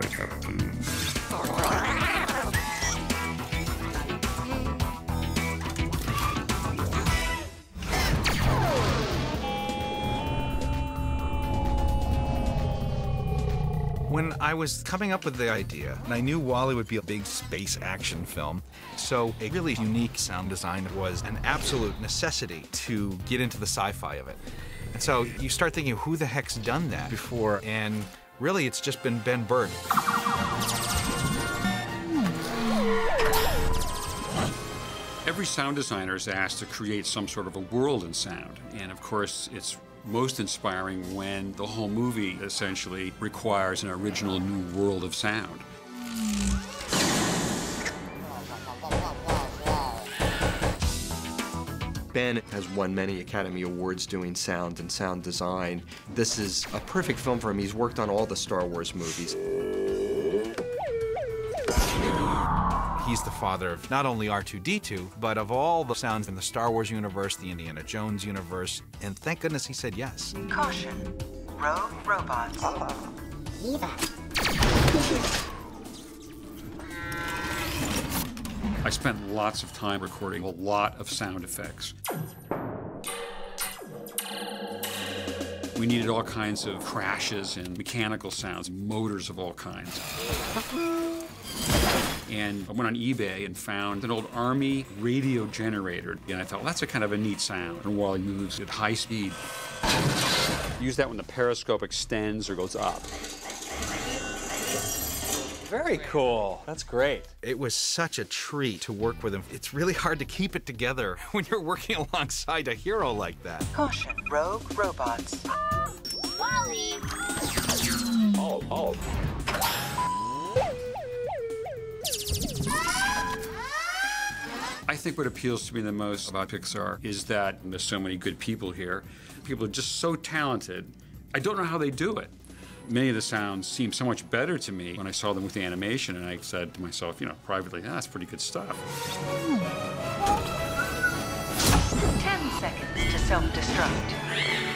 Hi, Captain. When I was coming up with the idea, and I knew WALL-E would be a big space action film, so a really unique sound design was an absolute necessity to get into the sci-fi of it. And so you start thinking, who the heck's done that before? And really, it's just been Ben Burtt. Every sound designer is asked to create some sort of a world in sound. And of course, it's most inspiring when the whole movie essentially requires an original new world of sound. Ben has won many Academy Awards doing sound and sound design. This is a perfect film for him. He's worked on all the Star Wars movies. He's the father of not only R2-D2, but of all the sounds in the Star Wars universe, the Indiana Jones universe, and thank goodness he said yes. Caution, rogue robots. I spent lots of time recording a lot of sound effects. We needed all kinds of crashes and mechanical sounds, motors of all kinds. And I went on eBay and found an old Army radio generator. And I thought, well, that's a kind of a neat sound. And while he moves at high speed, use that when the periscope extends or goes up. Very cool. That's great. It was such a treat to work with him. It's really hard to keep it together when you're working alongside a hero like that. Caution, rogue robots. WALL-E! Oh. I think what appeals to me the most about Pixar is that there's so many good people here. People are just so talented. I don't know how they do it. Many of the sounds seem so much better to me when I saw them with the animation, and I said to myself, privately, that's pretty good stuff. 10 seconds to self-destruct.